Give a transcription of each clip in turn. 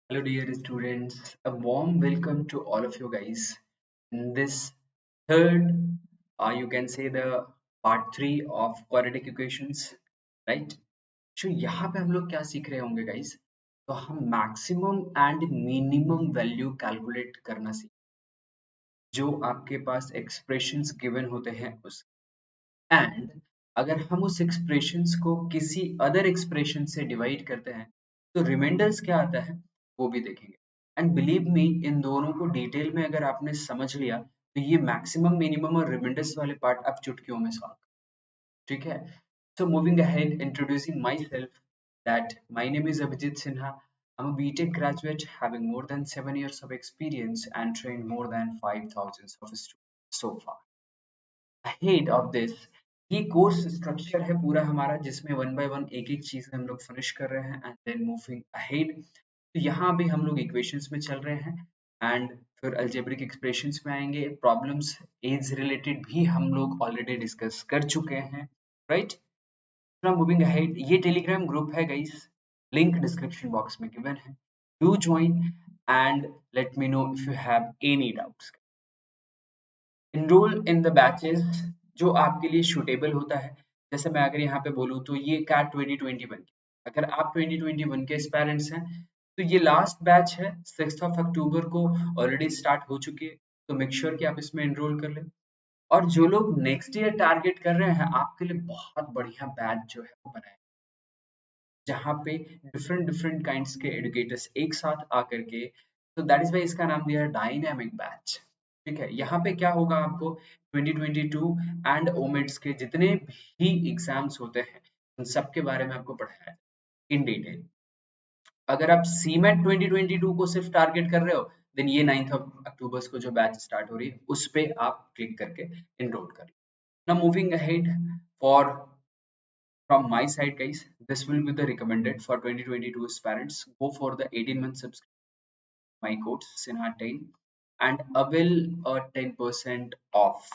Hello, dear students. A warm welcome to all of you guys in this third, you can say the part three of quadratic equations, right? So यहाँ पे हम लोग क्या सीख रहे होंगे guys? तो हम maximum and minimum value calculate करना सीख जो आपके पास expressions given होते हैं उस एंड अगर हम उस एक्सप्रेशंस को किसी अदर एक्सप्रेशन से डिवाइड करते हैं तो रिमाइंडर्स क्या आता है वो भी देखेंगे एंड बिलीव मी इन दोनों को डिटेल में अगर आपने समझ लिया तो ये मैक्सिमम मिनिमम और रिमाइंडर्स वाले पार्ट आप चुटकियों में सॉल्व ठीक है so moving ahead introducing myself that my name is Abhijit Sinha. I'm a BTech graduate having more than 7 years of experience and trained more than 5,000 of students so far. Ahead of this ये course structure है पूरा हमारा जिसमें one by one एक एक चीज हम लोग फिनिश कर रहे हैं एंड देन मूविंग अहेड तो यहाँ भी हम लोग इक्वेशंस में चल रहे हैं एंड फिर अलजेब्रिक एक्सप्रेशंस में आएंगे प्रॉब्लम्स एज रिलेटेड भी हम लोग ऑलरेडी डिस्कस कर चुके हैं राइट नाउ मूविंग अहेड ये टेलीग्राम ग्रुप है गाइस लिंक डिस्क्रिप्शन बॉक्स में गिवन है do join and let me know if you have any doubts enrol in the batches जो आपके लिए सूटेबल होता है जैसे मैं अगर यहाँ पे बोलूँ तो ये कैट 2021 अगर आप 2021 के पेरेंट्स हैं तो ये लास्ट बैच है 6 अक्टूबर को ऑलरेडी स्टार्ट हो चुकी है तो मेक श्योर कि आप इसमें एनरोल कर लें और जो लोग नेक्स्ट ईयर टारगेट कर रहे हैं आपके लिए बहुत बढ़िया बैच जो है वो बनाए जहाँ पे डिफरेंट डिफरेंट काइंड्स के एडुकेटर्स एक साथ आकर के तो दैट इज वाई इसका नाम दिया है डायनामिक बैच ठीक है यहाँ पे क्या होगा आपको 2022 एंड ओमेट्स के जितने भी एग्जाम्स होते हैं उन सब के बारे में आपको पढ़ाया है इन डिटेल अगर आप सीमेट 2022 को सिर्फ टारगेट कर रहे हो देन ये 9 अक्टूबर को जो बैच स्टार्ट हो रही है उस पे आप क्लिक करके इनरोल कर लो now moving ahead for from my side guys this will be the recommended for 2022 parents go for the 18-month subscription my code sinha 10 and avail a 10% off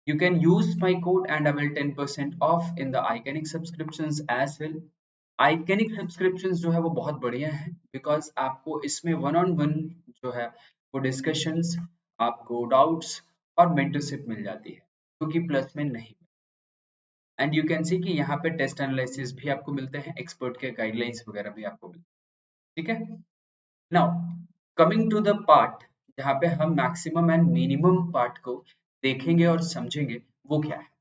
you can use my code and avail 10% off in the iconic subscriptions as well iconic subscriptions जो है वो बहुत बढ़िया है because आपको इसमें one on one जो है वो डिस्कशंस आपको डाउट्स और मेंटरशिप मिल जाती है क्योंकि प्लस में नहीं एंड यू कैन सी कि यहाँ पे टेस्ट एनालिसिस भी आपको मिलते हैं एक्सपर्ट के गाइडलाइंस वगैरह भी आपको मिलते हैं ठीक है now coming to the part जहाँ पे हम मैक्सिमम एंड मिनिमम पार्ट को देखेंगे और समझेंगे वो क्या है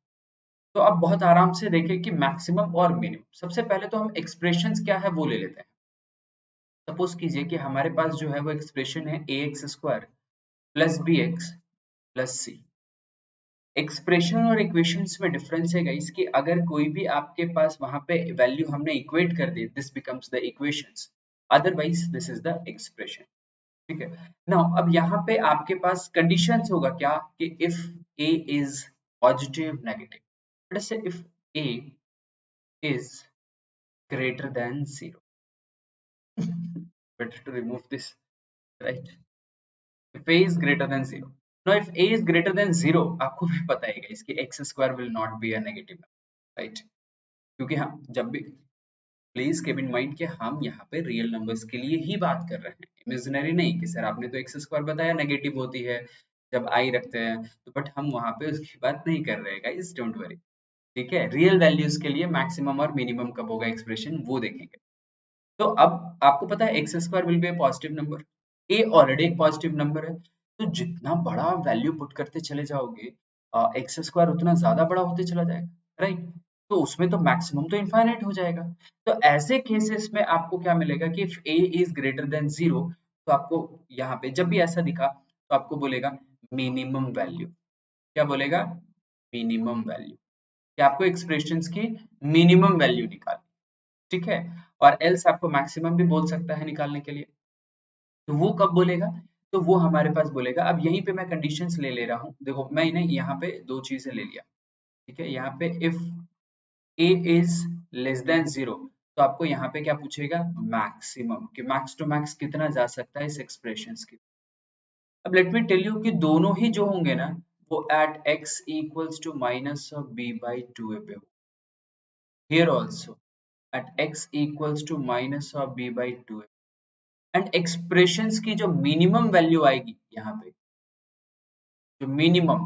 तो आप बहुत आराम से देखें कि मैक्सिमम और मिनिमम सबसे पहले तो हम एक्सप्रेशंस क्या है वो ले लेते हैं सपोज कीजिए कि हमारे पास जो है वो एक्सप्रेशन है a x square plus b x plus c expression और इक्वेशंस में डिफरेंस है गाइस कि अगर कोई भी आपके पास वहां पे वैल्यू हमने इक्वेट कर दी this becomes the equations otherwise this is the expression ठीक है नाउ अब यहाँ पे आपके पास कंडीशंस होगा क्या कि if a is positive negative let's say if a is greater than 0 better to remove this right if a is greater than 0 now if a is greater than 0 आपको भी पता है guys कि x square will not be a negative number right क्योंकि हम जब भी please keep in mind कि हम यहाँ पे रियल नंबर्स के लिए ही बात कर रहे हैं इमेजिनरी नहीं कि सर आपने तो एक्स स्क्वायर बताया नेगेटिव होती है जब आई रखते हैं तो बट हम वहां पे उसकी बात नहीं कर रहे हैं गाइस डोंट वरी ठीक है रियल वैल्यूज के लिए मैक्सिमम और मिनिमम कब होगा एक्सप्रेशन वो देखेंगे तो अब आपको पता है x square will be A positive number A already एक पॉजिटिव नंबर है तो जितना बड़ा वैल्यू पुट करते चले जाओगे एक्स स्क्वायर उतना ज्यादा बड़ा होते चला जाएगा राइट तो उसमें तो मैक्सिमम तो इनफाइनाइट हो जाएगा तो ऐसे केसेस में आपको क्या मिलेगा कि if A is greater than 0 तो आपको यहाँ पे जब भी ऐसा दिखा तो आपको बोलेगा मिनिमम वैल्यू क्या बोलेगा मिनिमम वैल्यू कि आपको एक्सप्रेशंस की मिनिमम वैल्यू निकाल ठीक है और एल्स आपको मैक्सिमम भी बोल सकता है निकालने के लिए तो वो कब बोलेगा तो वो हमारे पास बोलेगा अब यहीं पे मैं कंडीशंस ले ले रहा हूँ देखो मैंने यहाँ पे दो चीजें ले लिया ठीक है यहाँ पे if a is less than 0 तो आपको यहाँ पे क्या पूछेगा मैक्सिमम कि मैक्स टू मैक्स कितना जा सकता है इस एक्सप्रेशंस की अब लेट मी टेल यू कि दोनों ही जो होंगे ना वो at x equals to minus of b by 2a पे हो here also at x equals to minus of b by 2 and expressions की जो मिनिमम वैल्यू आएगी यहाँ पे, जो मिनिमम,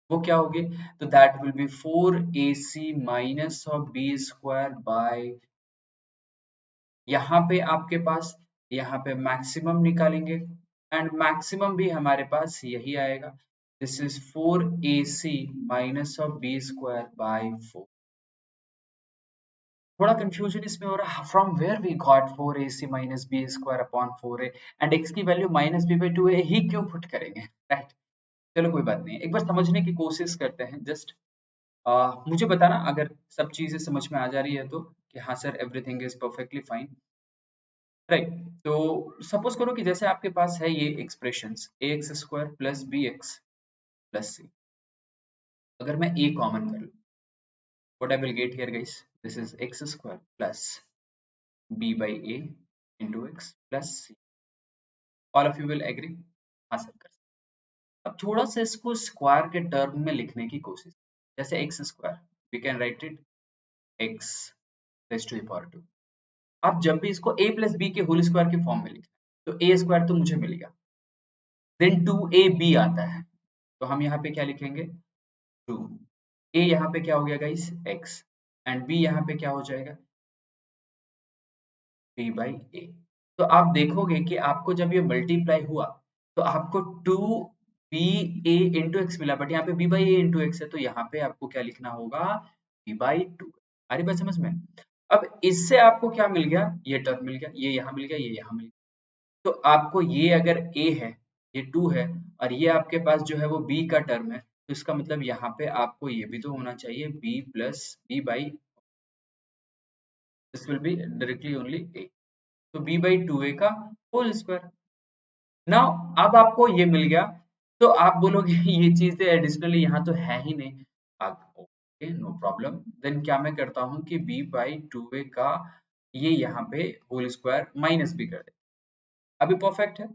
वो क्या होगी? तो that will be 4ac minus of b square by, यहाँ पे आपके पास, यहाँ पे मैक्सिमम निकालेंगे एंड मैक्सिमम भी हमारे पास यही आएगा, this is 4ac minus of b square by 4। थोड़ा कंफ्यूजन इसमें हो रहा है, from where we got 4ac minus b square upon 4a and x की value minus b by 2a ही क्यों पुट करेंगे, राइट? चलो कोई बात नहीं, एक बार समझने की कोशिश करते हैं जस्ट। मुझे बताना अगर सब चीजें समझ में आ जा रही है तो, कि हाँ sir everything is perfectly fine, right? तो सपोज करो कि जैसे आपके पास है ये expressions ax square plus b x plus c, अगर मैं a कॉमन कर लूं, what I will get here guys, this is x square plus b by a into x plus c, all of you will agree? हाँ sir कर सकते। अब थोड़ा सा इसको स्क्वायर के टर्म में लिखने की कोशिश, जैसे x square we can write it x raise to the power 2। आप जब भी इसको a प्लस बी के होल स्क्वायर की फॉर्म में लिखें तो a स्क्वायर तो मुझे मिल गया, देन 2ab आता है, तो हम यहाँ पे क्या लिखेंगे 2, a यहाँ पे क्या हो गया गाइस x एंड b यहाँ पे क्या हो जाएगा b by a। तो आप देखोगे कि आपको जब ये मल्टीप्लाई हुआ तो आपको 2ba इंटू एक्स मिला, बट यहाँ पे b by a into x है, तो यहाँ पे आपको क्या लिखना होगा b by 2। आ रही बात समझ में? अब इससे आपको क्या मिल गया, ये टर्म मिल गया, ये यहाँ मिल गया, ये यहाँ मिल गया। तो आपको ये अगर a है, ये 2 है, और ये आपके पास जो है वो b का टर्म है, तो इसका मतलब यहाँ पे आपको ये भी तो होना चाहिए b plus b by, this will be directly only a, तो b बाई 2a का होल स्क्वायर। नाउ अब आपको ये मिल गया, तो आप बोलोगे ये चीजें एडिशनली यहाँ तो है ही नहीं, ओके नो प्रॉब्लम, देन क्या मैं करता हूँ कि b बाई 2a का ये यहाँ पे होल स्क्वायर माइनस भी कर दे, अभी परफेक्ट है,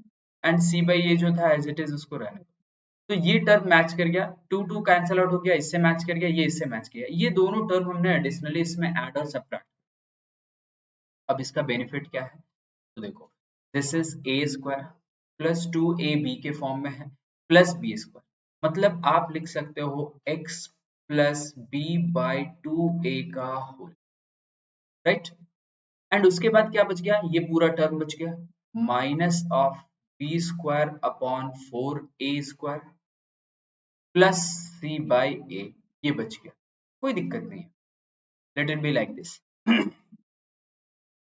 एंड c बाई ये जो था एज इट इज उसको रहने दो। तो ये टर्म मैच कर गया, 2 कैंसिल आउट हो गया, इससे मैच कर गया, ये इससे मैच किया, ये दोनों टर्म हमने एडिशनली इसमें ऐड और सब्ट्रैक्ट। अब इसका बेनिफिट क्या है, तो देखो this is a square plus 2ab के फॉर्म में है प्लस b स्क्वायर, मतलब आप लिख सकते हो x plus b by 2a का होल, राइट? एंड उसके बाद क्या बच गया, ये पूरा टर्म बच गया minus of b square upon 4a square plus c by a, ये बच गया, कोई दिक्कत नहीं है, let it be like this.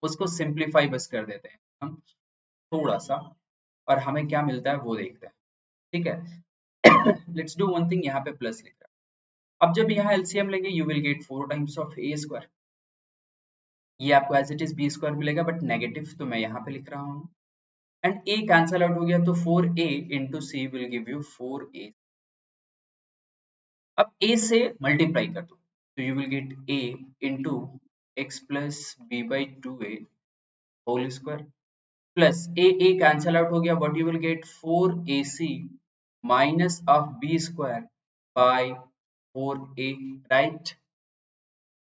उसको सिंप्लीफाई बस कर देते हैं हम थोड़ा सा, और हमें क्या मिलता है वो देखते हैं, ठीक है? लेट्स डू वन थिंग, यहाँ पे प्लस लिख रहा है, अब जब यहाँ एलसीएम लेंगे you will get 4 times of a square, ये आपको as it is b square मिलेगा बट नेगेटिव, तो मैं यहाँ पे लिख रहा हूँ, एंड a कैंसल आउट हो गया, तो 4a into c will give you 4a। अब a से मल्टीप्लाई कर दो, तो यू विल गेट a into x plus b by 2a whole square plus a cancel out हो गया, what you will get 4ac minus of b square by 4a, right?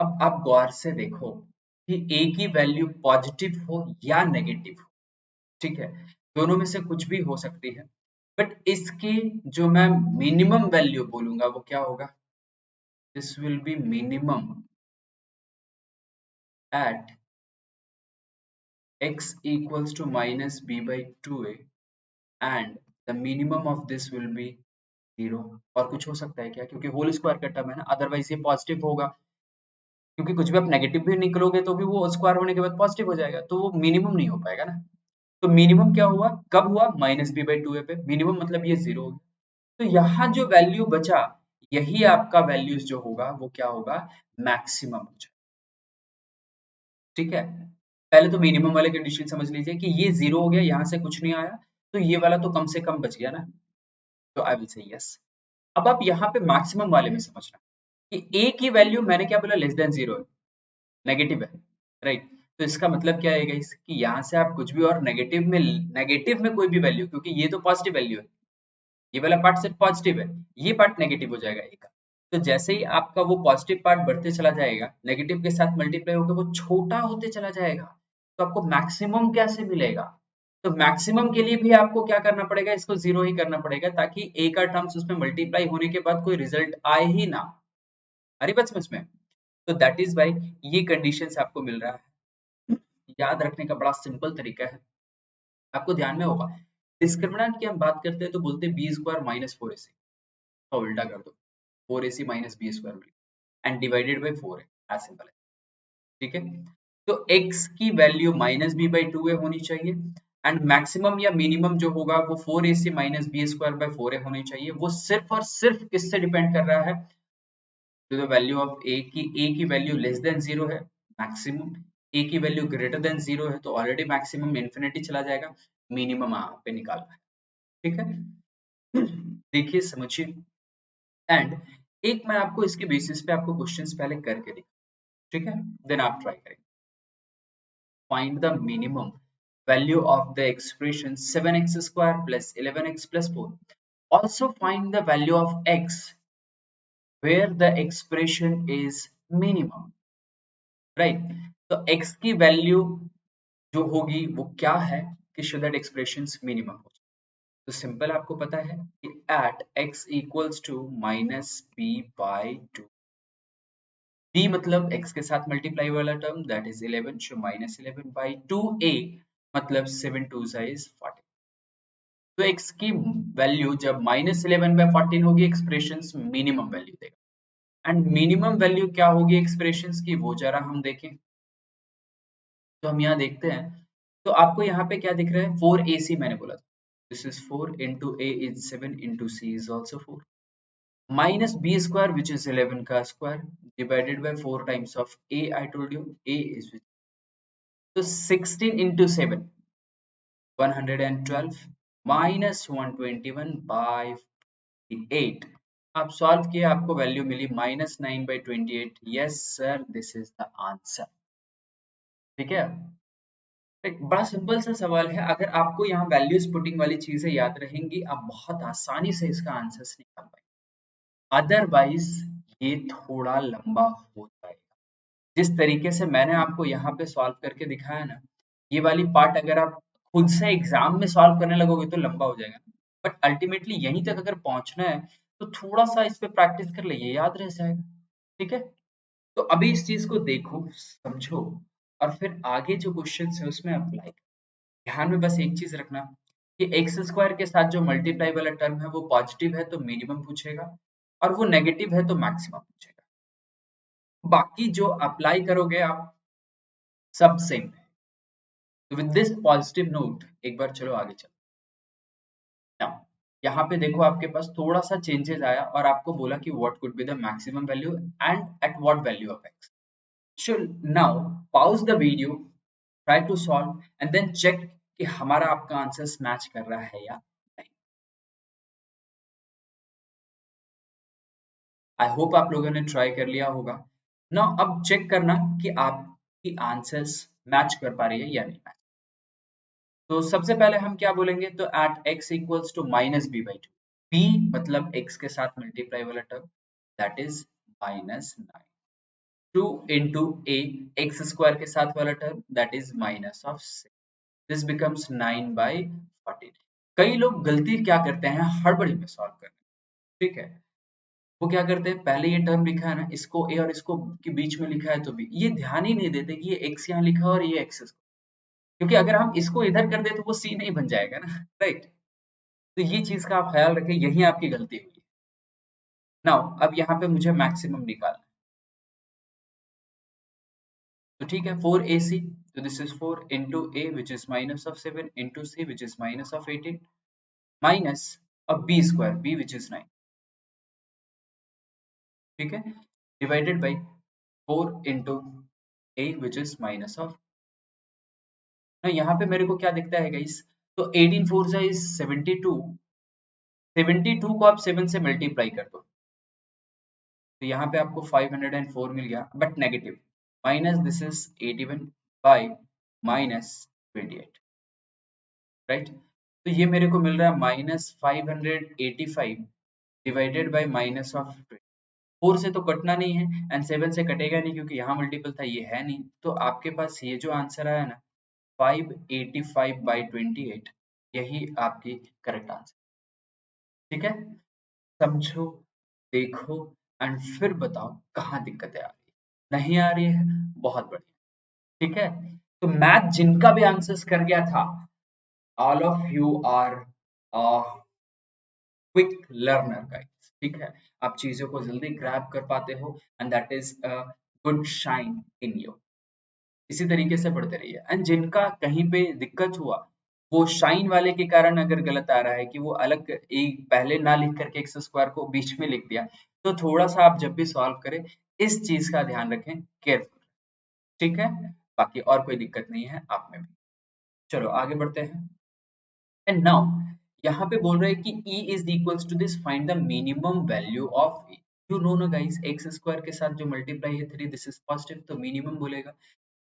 अब आप गौर से देखो कि a की वैल्यू पॉजिटिव हो या नेगेटिव हो, ठीक है, दोनों में से कुछ भी हो सकती है, बट इसकी जो मैं मिनिमम वैल्यू बोलूंगा वो क्या होगा, this will be minimum at x equals to minus b by 2a and the minimum of this will be 0। और कुछ हो सकता है क्या, क्योंकि होल स्क्वायर का टर्म है ना, अदरवाइज ये पॉजिटिव होगा, क्योंकि कुछ भी आप नेगेटिव भी निकलोगे तो भी वो स्क्वायर होने के बाद पॉजिटिव हो जाएगा, तो वो मिनिमम नहीं हो पाएगा ना। तो मिनिमम क्या हुआ, कब हुआ, माइनस बी बाई 2a पे, मिनिमम मतलब ये 0 हो गया, तो यहाँ जो वैल्यू बचा यही आपका वैल्यूज जो होगा वो क्या होगा, मैक्सिमम हो जाएगा, ठीक है? पहले तो मिनिमम वाले कंडीशन समझ लीजिए कि ये 0 हो गया, यहाँ से कुछ नहीं आया, तो ये वाला तो कम से कम बच गया ना, तो आई विल से यस। अब आप यहाँ पे मैक्सिमम वाले में समझना कि a की वैल्यू मैंने क्या बोला, लेस देन 0 है, नेगेटिव है, राइट? तो इसका मतलब क्या है गाइस कि यहाँ से आप कुछ भी और नेगेटिव में कोई भी वैल्यू, क्योंकि ये तो पॉजिटिव वैल्यू है, ये वाला पार्ट सिर्फ पॉजिटिव है, ये पार्ट नेगेटिव हो जाएगा a का, तो जैसे ही आपका वो पॉजिटिव पार्ट बढ़ते चला जाएगा, नेगेटिव के साथ मल्टीप्लाई होकर वो छोटा होते चला जाएगा, तो आपको मैक्सिमम कैसे मिलेगा? तो मैक्सिमम के लिए भी आपको क्या करना पड़ेगा, इसको जीरो ही करना पड़ेगा ताकि ए का टर्म्स उसमें मल्टीप्लाई होने के बाद कोई रिजल्ट आए ही ना। अरे बात समझ में? तो दैट इज वाई ये कंडीशन आपको मिल रहा है। याद रखने का बड़ा सिंपल तरीका है, आपको ध्यान में होगा। डिस्क्रिमिनेंट की हम बात करते हैं तो बोलते हैं b square minus four a c, और उल्टा कर दो, four a c minus b square and divided by four है, एज सिंपल है। ठीक है, तो x की value minus b by two a होनी चाहिए, एंड मैक्सिमम या मिनिमम जो होगा वो four a c minus b square by four a होनी चाहिए। वो सिर्फ और सिर्फ किससे डिपेंड कर रहा है? टू द वैल्यू ऑफ ए की वैल्यू लेस देन जीरो है मैक्सिमम, ए की वैल्यू ग्रेटर देन जीरो है तो ऑलरेडी मैक्सिमम इन्फिनिटी चला जाएगा, मिनिमम यहाँ पे निकालना है। ठीक है, देखिए समझिए, एंड एक मैं आपको इसके बेसिस पे आपको क्वेश्चंस पहले करके दिखा, ठीक है, देन आप ट्राई करेंगे। Find the minimum value of the expression 7x square plus 11x plus 4. Also find the value of x where the expression is minimum. Right? तो x की वैल्यू जो होगी वो क्या है कि so that expressions minimum हो। तो सिंपल आपको पता है कि at x equals to minus b by 2, b मतलब x के साथ मल्टीप्लाई वाला term that is 11, so minus 11 by 2a मतलब 7 2 इज 14। तो x की वैल्यू जब माइनस 11 बाई 14 होगी, एक्सप्रेशन मिनिमम वैल्यू देगा। एंड मिनिमम वैल्यू क्या होगी एक्सप्रेशन की, वो जरा हम देखें। तो हम यहाँ देखते हैं, तो आपको यहाँ पे क्या दिख रहा है, 4ac मैंने बोला था, this is 4 into a is 7 into c is also 4 minus b square which is 11 का square divided by 4 times of a, I told you a is with, तो 16 into 7 112 minus 121 by 8, आप सॉल्व किए आपको value मिली -9/28। Yes sir, this is the answer. ठीक है, एक बड़ा सिंपल सा सवाल है, अगर आपको यहाँ वैल्यूज पुटिंग वाली चीजें याद रहेंगी आप बहुत आसानी से इसका आंसर निकाल पाएंगे। अदरवाइज ये थोड़ा लंबा हो जाएगा। जिस तरीके से मैंने आपको यहाँ पे सॉल्व करके दिखाया ना, ये वाली पार्ट अगर आप खुद से एग्जाम में सॉल्व करने लगोगे तो लंबा हो जाएगा, बट अल्टीमेटली यहीं तक अगर पहुंचना है तो थोड़ा सा इस पे प्रैक्टिस कर ले, ये याद रह जाएगा। ठीक है, तो अभी इस चीज को देखो समझो और फिर आगे जो क्वेश्चन है उसमें अप्लाई। ध्यान में बस एक चीज रखना कि एक्स स्क्वायर के साथ जो मल्टीप्लाई वाला टर्म है वो पॉजिटिव है तो मिनिमम पूछेगा, और वो नेगेटिव है तो मैक्सिमम पूछेगा। बाकी जो अप्लाई करोगे आप सब सेम है। तो विद दिस पॉजिटिव नोट एक बार चलो आगे चलो। Now, यहाँ पे देखो आपके पास थोड़ा सा चेंजेस आया और आपको बोला कि what could be the maximum value and at what value of x. So now pause the video, try to solve and then check कि हमारा आपका आंसर मैच कर रहा है या नहीं। आई होप आप लोगों ने ट्राई कर लिया होगा। नाउ अब चेक करना कि आपकी आंसर्स मैच कर पा रही है या नहीं। तो सबसे पहले हम क्या बोलेंगे, तो at x equals to minus b by two, b मतलब x के साथ मल्टीप्लाई वाला term that is -9, 2 into a x square के साथ वाला term that is minus of 6, this becomes 9/14। कई लोग गलती क्या करते हैं, हड़बड़ी में सॉल्व करते हैं। ठीक है, वो क्या करते हैं, पहले ये टर्म लिखा है ना, इसको ए और इसको के बीच में लिखा है तो बी, ये ध्यान ही नहीं देते कि ये x यहाँ लिखा है और ये x, क्योंकि अगर हम इसको इधर कर दे तो वो सी नहीं बन जाएगा ना, राइट। तो ये चीज का आप ख्याल रखें, यही आपकी गलती हुई है। नाउ अब यहाँ पे मुझे मैक्सिमम निकालना है, तो ठीक है 4ac, तो this is 4 into a which is minus of 7 into c which is minus of 18 minus of b square b which is 9, ठीक है, divided by 4 into a which is minus of, ना यहाँ पे मेरे को क्या दिखता है गाइस, तो 18 4 is 72, 72 को आप 7 से मल्टीप्लाई कर दो तो यहाँ पे आपको 504 मिल गया, but negative, minus this is 81 by -28, right. तो ये मेरे को मिल रहा है -585 डिवाइडेड बाई माइनस ऑफ 4 से तो कटना नहीं है एंड 7 से कटेगा नहीं क्योंकि यहाँ मल्टीपल था, ये है नहीं, तो आपके पास ये जो आंसर आया ना 585/28, यही आपकी करेक्ट आंसर। ठीक है, समझो, देखो एंड फिर बताओ कहाँ दिक्कतें आ रही है। नहीं आ रही है, बहुत बढ़िया। ठीक है, तो मैथ जिनका भी आंसर्स कर गया था, all of you are quick learner guys. ठीक है, आप चीजों को जल्दी ग्रैब कर पाते हो and that is a good shine in you. इसी तरीके से पढ़ते रहिए एंड जिनका कहीं पे दिक्कत हुआ, वो शाइन वाले के कारण अगर गलत आ रहा है कि वो अलग एक पहले ना लिख करके एक्स स्क्वायर को बीच में लिख दिया, तो थोड़ा सा आप जब भी सॉल्व करें इस चीज का ध्यान रखें केयरफुल। ठीक है, बाकी और कोई दिक्कत नहीं है आप में भी। चलो आगे बढ़ते हैं एंड नाउ यहाँ पे बोल रहे हैं कि e is equals to this, find the minimum value of e। you know ना गाइस, एक्स स्क्वायर के साथ जो मल्टीप्लाई है 3, दिस इज पॉजिटिव, तो मिनिमम बोलेगा।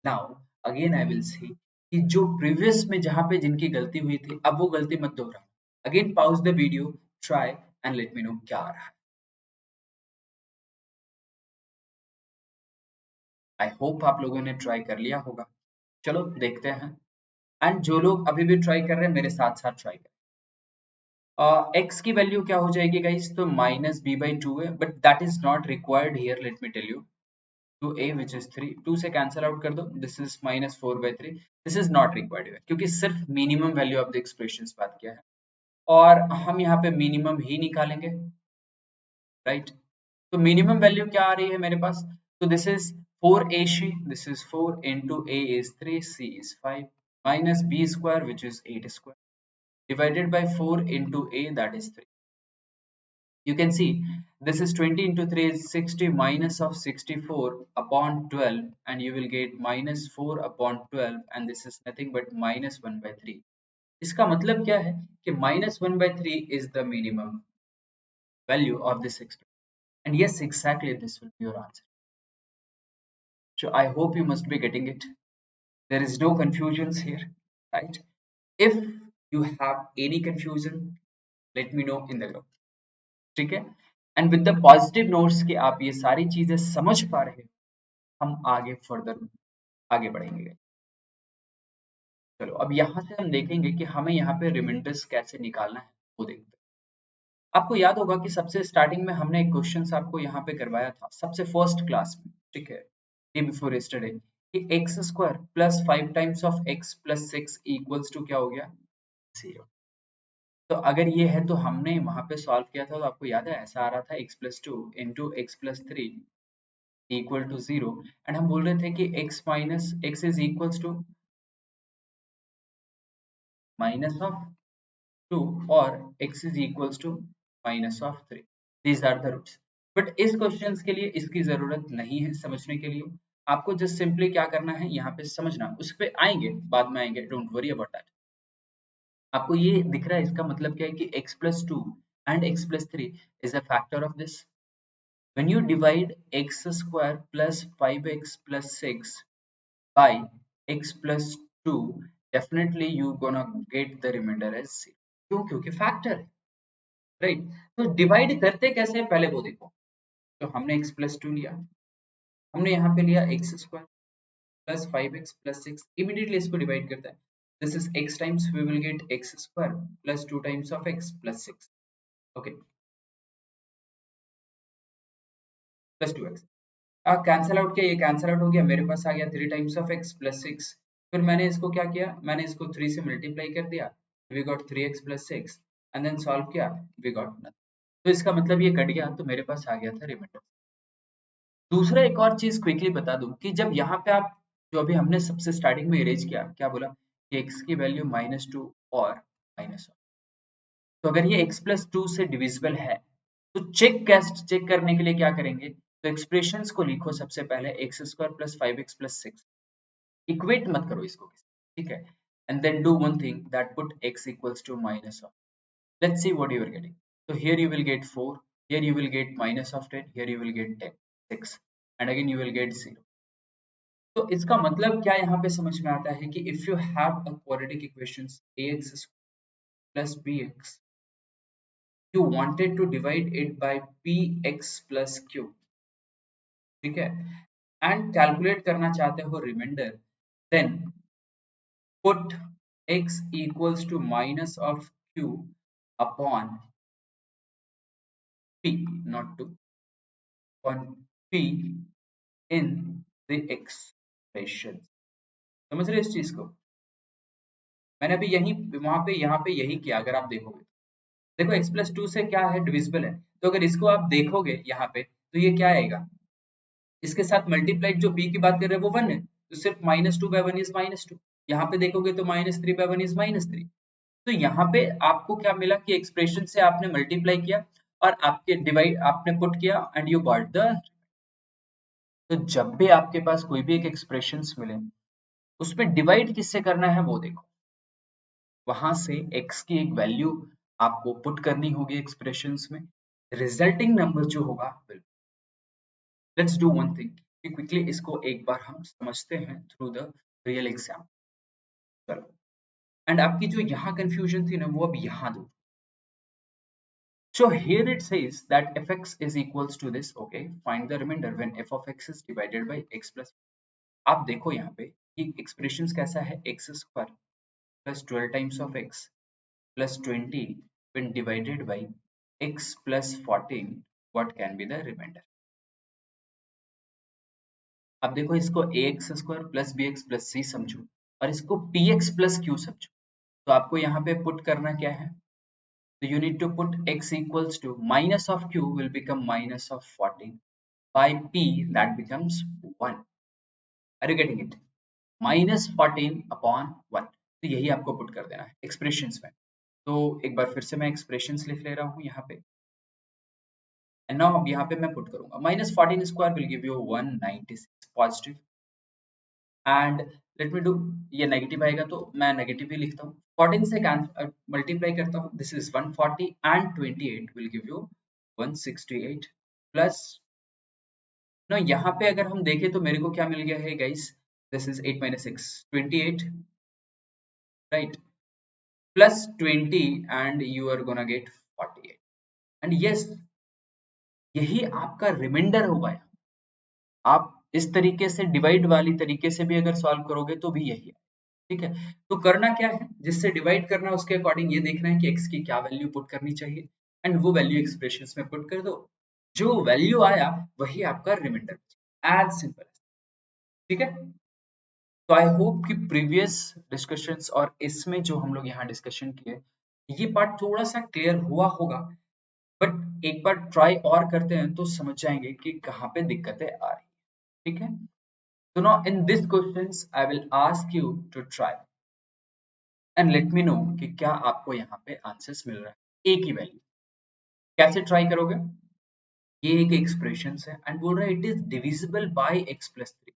Now again I will see कि जो प्रीवियस में जहां पे जिनकी गलती हुई थी, अब वो गलती मत दोहराओ। Again pause the video, try and let me know क्या आ रहा है। आई होप आप लोगों ने ट्राई कर लिया होगा। चलो देखते हैं एंड जो लोग अभी भी ट्राई कर रहे हैं मेरे साथ साथ ट्राई करें। एक्स की वैल्यू क्या हो जाएगी गाइस, तो माइनस बी बाई टू है, but that is not required here, let me tell you. Two a which is 3, 2 से कैंसिल आउट कर दो, this is minus 4/3, this is not required here क्योंकि सिर्फ minimum value of the expression बात किया है और हम यहाँ पे मिनिमम ही निकालेंगे, राइट। तो मिनिमम वैल्यू क्या आ रही है मेरे पास, तो this is 4ac, this is 4 into a is 3, c is 5, minus b square which is 8 square divided by 4 into a, that is 3. You can see this is 20 into 3 is 60, minus of 64 upon 12, and you will get minus 4 upon 12, and this is nothing but minus 1/3. इसका मतलब क्या है कि minus 1/3 is the minimum value of this expression. And yes, exactly this will be your answer. So I hope you must be getting it. There is no confusions here, right? If you have any confusion, let me know in the group. ठीक है, and with the positive notes कि आप ये सारी चीजें समझ पा रहे हैं, हम आगे फर्दर आगे बढ़ेंगे। चलो अब यहाँ से हम देखेंगे कि हमें यहाँ पे रिमाइंडर्स कैसे निकालना है, वो देखते हैं। आपको याद होगा कि सबसे स्टार्टिंग में हमने एक क्वेश्चन आपको यहाँ पे करवाया था सबसे फर्स्ट क्लास में, ठीक है, डे बिफोर यस्टरडे, कि x square plus 5 times of x plus 6 equals to क्या हो गया, 0। तो अगर ये है तो हमने वहां पे सॉल्व किया था, तो आपको याद है ऐसा आ रहा था x plus two into x plus three equal to 0, and हम बोल रहे थे कि x minus x is equals to minus of 2 और x is equals to minus of 3। These are the roots. But इस क्वेश्चंस के लिए इसकी जरूरत नहीं है समझने के लिए। आपको जस्ट सिंपली क्या करना है, यहाँ पे समझना, उस पे आएंगे बाद में आएंगे, डोंट वरी अबाउट दैट। आपको ये दिख रहा है, इसका मतलब क्या है कि x plus to and x plus three is a factor of this. When you divide x square plus 5x plus 6 by x plus 2, definitely you gonna get the remainder as 0। क्यों? क्योंकि फैक्टर है, right. तो divide करते कैसे हैं पहले वो देखो। तो हमने x प्लस टू लिया, हमने यहाँ पे लिया x square plus 5x plus 6, immediately इसको डिवाइड करता है, this is x times, we will get x square plus 2 times of x plus 6, okay, plus 2x। Cancel out किया, ये कैंसल आउट हो गया, मेरे पास आ गया 3 टाइम्स ऑफ x प्लस 6। फिर मैंने इसको क्या किया, मैंने इसको 3 से मल्टीप्लाई कर दिया, we got 3x plus 6, and then solve किया, वी गॉट नथिंग। तो इसका मतलब ये कट गया, तो मेरे पास आ गया था रिमाइंडर। दूसरा एक और चीज क्विकली बता दूं कि जब यहाँ पे आप, जो अभी हमने सबसे स्टार्टिंग में इरेज किया, क्या बोला कि x की वैल्यू -2 और -1, तो अगर ये x प्लस टू से डिविजिबल है, तो चेक करने के लिए क्या करेंगे, तो एक्सप्रेशंस को लिखो सबसे पहले x square plus 5x plus 6, equate मत करो इसको, ठीक है, and then do one thing, that put x equals to minus of, let's see what you are getting. तो here you will get 4, here you will get minus of 10, here you will get 10 6, and again you will get 0। तो इसका मतलब क्या यहाँ पे समझ में आता है कि if you have a quadratic equations ax plus bx, you wanted to divide it by px plus q, ठीक है, एंड कैलकुलेट करना चाहते हो remainder, then put x equals to minus of q upon p, not to, upon p in the expression. समझ रहे हो इस चीज को? मैंने अभी यही वहां पे यहाँ पे यही किया, अगर आप देखोगे देखो x प्लस टू से क्या है, डिविजिबल है, तो अगर इसको आप देखोगे यहाँ पे तो ये क्या आएगा, इसके साथ मल्टीप्लाइड जो p की बात कर रहे हैं वो 1 है, तो सिर्फ minus two by one is minus two, यहाँ पे देखोगे तो minus three by one is minus three. तो यहाँ पे आपको क्या मिला कि एक्सप्रेशन से आपने मल्टीप्लाई किया और आपके डिवाइड आपने पुट किया एंड यू गॉट द। तो जब भी आपके पास कोई भी एक एक्सप्रेशंस मिले उसमें डिवाइड किससे करना है वो देखो, वहां से x की एक वैल्यू आपको पुट करनी होगी एक्सप्रेशंस में, रिजल्टिंग नंबर जो होगा। लेट्स डू वन थिंग कि क्विकली इसको एक बार हम समझते हैं थ्रू द रियल एग्जाम। चलो, एंड आपकी जो यहाँ कंफ्यूजन थी ना वो अब यहाँ दो। So here it says that fx is equals to this, okay, find the remainder when f of x is divided by x plus। आप देखो यहाँ पे कि एक्सप्रेशन कैसा है, x square plus 12 times of x plus 20 when divided by x plus 14, what can be the remainder? अब देखो इसको ax square plus bx plus c समझो और इसको px प्लस q समझो, तो आपको यहाँ पे पुट करना क्या है, so you need to put x equals to minus of q will become minus of 14 by p that becomes 1। Are you getting it? minus 14 upon 1, तो यही आपको पुट कर देना है एक्सप्रेशंस में। तो एक बार फिर से मैं एक्सप्रेशंस लिख ले रहा हूँ यहाँ पे, एंड नाउ अब यहाँ पे मैं पुट करूंगा minus 14 square will give you 196 positive, and let me do, ये नेगेटिव आएगा तो मैं नेगेटिव ही लिखता हूँ, 14 से मल्टीप्लाई करता हूँ, this is 140 and 28 will give you 168 plus ना, यहाँ पे अगर हम देखें तो मेरे को क्या मिल गया है guys, this is 8 minus 6 28, right, plus 20 and you are gonna get 48, and yes यही आपका रिमाइंडर होगा। आप इस तरीके से डिवाइड वाली तरीके से भी अगर सॉल्व करोगे तो भी यही है, ठीक है। तो करना क्या है, जिससे डिवाइड करना है उसके अकॉर्डिंग ये देखना है कि x की क्या वैल्यू पुट करनी चाहिए एंड वो वैल्यू एक्सप्रेशंस में पुट कर दो, जो वैल्यू आया वही आपका रिमाइंडर, एज सिंपल, ठीक है। तो आई होप कि प्रीवियस डिस्कशंस और इसमें जो हम लोग यहाँ डिस्कशन किए ये पार्ट थोड़ा सा क्लियर हुआ होगा, बट एक बार ट्राई और करते हैं तो समझ जाएंगे कि कहाँ पे दिक्कतें आ रही है, ठीक है। So now in this questions I will ask you to try and let me know कि क्या आपको यहाँ पे आंसर्स मिल रहा है, a की वैल्यू कैसे ट्राई करोगे। ये एक एक्सप्रेशन है एंड बोल रहा है it is divisible by x plus three.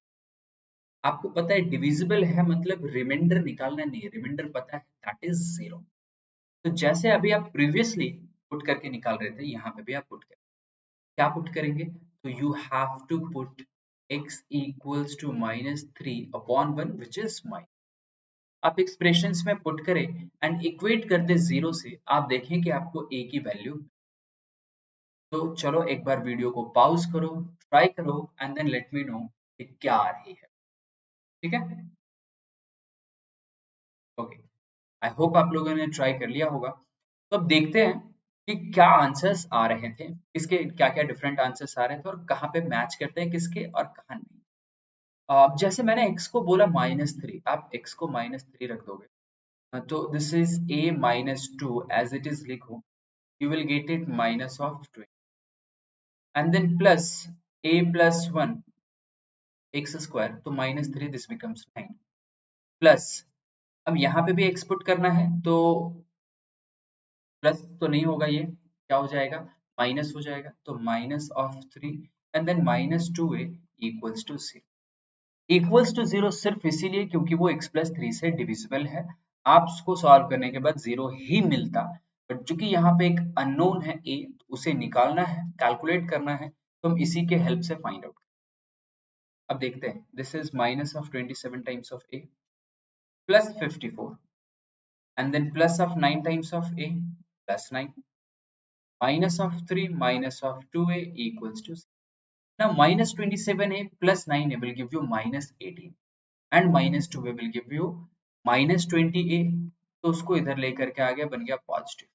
आपको पता है डिविजिबल है मतलब रिमाइंडर निकालना नहीं है, रिमाइंडर पता है दैट इज जीरो। तो जैसे अभी आप प्रीवियसली पुट करके निकाल रहे थे यहाँ पे भी आप पुट करें, क्या पुट करेंगे, तो you have to put x equals to minus 3 upon 1 which is minus, आप एक्सप्रेशंस में पुट करें एंड इक्वेट कर दे जीरो से, आप देखें कि आपको a की वैल्यू। तो चलो एक बार वीडियो को पॉज करो, ट्राई करो and then let me know कि क्या आ रही है, ठीक है। ओके, आई होप आप लोगों ने ट्राई कर लिया होगा। तो अब देखते हैं कि क्या आंसर्स आ रहे थे, किसके क्या क्या डिफरेंट आंसर्स आ रहे थे और कहाँ पे मैच करते हैं किसके और कहाँ नहीं। जैसे मैंने x को बोला माइनस थ्री, आप x को माइनस थ्री रख दोगे, तो this is a minus two as it is लिखो, you will get it minus of 20 and then plus a plus 1 x square, तो minus 3 this becomes 9 plus, अब यहाँ पे भी x पुट करना है तो प्लस तो नहीं होगा, ये क्या हो जाएगा, माइनस हो जाएगा, तो minus of 3 and then minus 2a equals to 0। Equals to 0 सिर्फ इसीलिए क्योंकि वो x प्लस थ्री से डिविजिबल है, आप उसको सॉल्व करने के बाद 0 ही मिलता, बट चूंकि यहाँ पे एक अननोन है a, उसे निकालना है, कैलकुलेट करना है, तो हम इसी के हेल्प से फाइंड आउट। अब देखते हैं, this is minus of 27 times of a plus 54 and then plus of 9 times of a plus 9 minus of 3 minus of 2a equals to 0. Now minus 27a plus 9a will give you minus 18 and minus 2a will give you -20a, तो उसको इधर लेकर के आ गया, बन गया positive.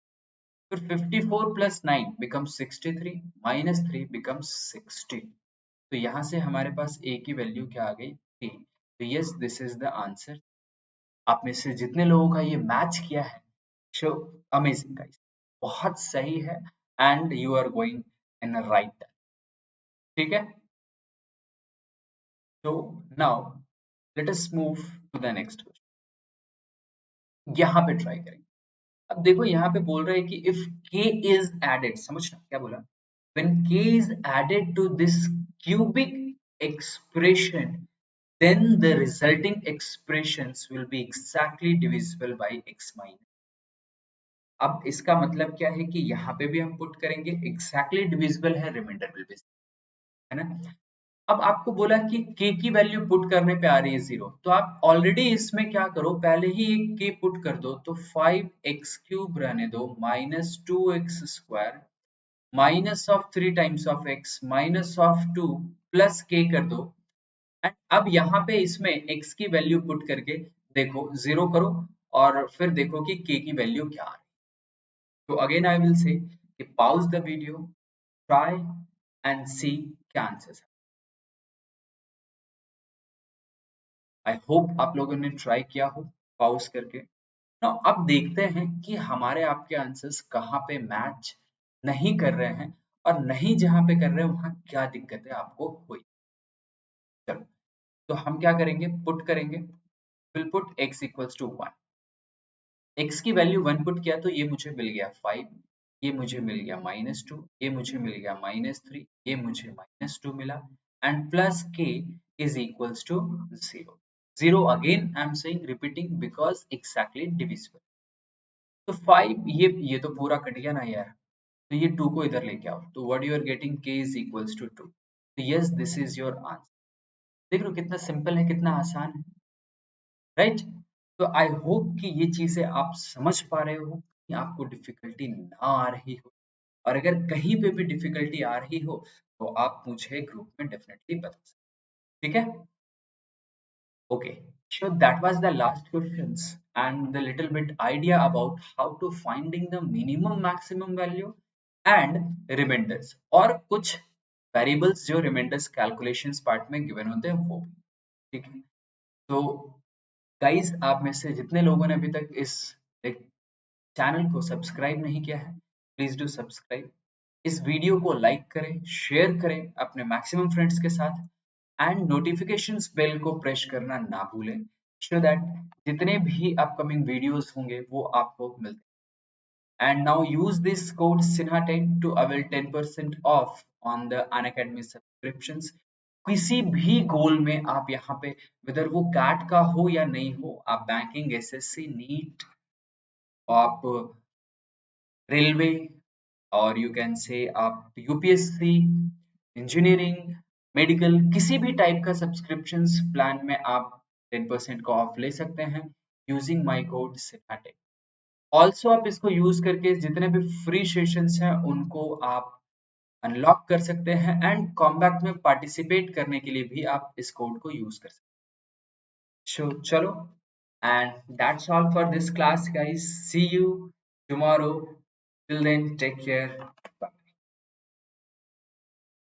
फिर 54 plus 9 becomes 63, -3 becomes 60। तो यहाँ से हमारे पास a की वैल्यू क्या आ गई, 3। तो yes, this is the answer. आप में से जितने लोगों का ये मैच किया है, शो अमेजिंग गाइस, बहुत सही है, and you are going in right. ठीक है, तो now let us move to the next question. यहाँ पे ट्राई करेंगे। अब देखो यहाँ पे बोल रहे हैं कि इफ k इज एडेड, समझना क्या बोला, when k is added to this cubic expression, then the resulting expressions will be exactly divisible by x minus। अब इसका मतलब क्या है कि यहाँ पे भी हम पुट करेंगे exactly divisible है, रिमाइंडर विल बी, है ना। अब आपको बोला कि k की वैल्यू पुट करने पे आ रही है 0, तो आप ऑलरेडी इसमें क्या करो, पहले ही एक k पुट कर दो, तो 5x³ रहने दो -2x² minus of 3 times of x minus of 2 plus k कर दो। एंड अब यहाँ पे इसमें x की वैल्यू पुट करके देखो 0 करो, और फिर देखो कि k की वैल्यू क्या आ रही है। तो again I will say pause the video, try and see क्या आंसर। आई होप आप लोगों ने ट्राई किया हो पॉज करके। ना अब देखते हैं कि हमारे आपके आंसर्स कहाँ पे मैच नहीं कर रहे हैं, और नहीं जहाँ पे कर रहे हैं वहाँ क्या दिक्कतें आपको हुई। चलो, तो हम क्या करेंगे, पुट करेंगे, will put x equals to 1। x की वैल्यू 1 पुट किया तो ये मुझे मिल गया 5, ये मुझे मिल गया -2, ये मुझे मिल गया -3, ये मुझे -2 मिला, and plus k is equals to 0। 0 again I am saying repeating because exactly divisible. तो 5, ये तो पूरा कट गया ना यार, तो ये 2 को इधर लेके आओ, तो what you are getting, k is equals to 2। तो yes, this is your answer. देख लो कितना सिंपल है, कितना आसान है, राइट। तो आई होप कि ये चीजें आप समझ पा रहे हो, कि आपको डिफिकल्टी ना आ रही हो, और अगर कहीं पे भी डिफिकल्टी आ रही हो तो आप मुझे ग्रुप में डेफिनेटली बता सकते, ठीक है। Okay, so that was the last questions and the little bit idea about how to finding the minimum maximum value and remainders, और कुछ variables जो remainders calculations part में given होते हैं वो भी, ठीक है। तो guys, आप में से जितने लोगों ने अभी तक इस चैनल को सब्सक्राइब नहीं किया है, प्लीज डू सब्सक्राइब। इस वीडियो को लाइक करें, शेयर करें अपने मैक्सिमम फ्रेंड्स के साथ, एंड नोटिफिकेशंस बेल को प्रेस करना ना भूलें, सो दैट जितने भी अपकमिंग वीडियोस होंगे वो आपको मिलते हैं। And now use this code SINHA10 to avail 10% off on the Unacademy subscriptions. किसी भी गोल में आप यहाँ पे, वेदर वो कैट का हो या नहीं हो, आप बैंकिंग, एसएससी, नीट, आप रेलवे, और यू कैन से आप यूपीएससी, इंजीनियरिंग, मेडिकल, किसी भी टाइप का सब्सक्रिप्शंस प्लान में आप 10% का ऑफ ले सकते हैं यूजिंग माय कोड सिन्हा10। ऑल्सो आप इसको यूज करके जितने भी फ्री सेशंस हैं उनको आप अनलॉक कर सकते हैं, एंड कॉम्बैट में पार्टिसिपेट करने के लिए भी आप इस कोड को यूज कर सकते हैं। So, चलो, and that's all for this class guys, see you tomorrow, till then take care,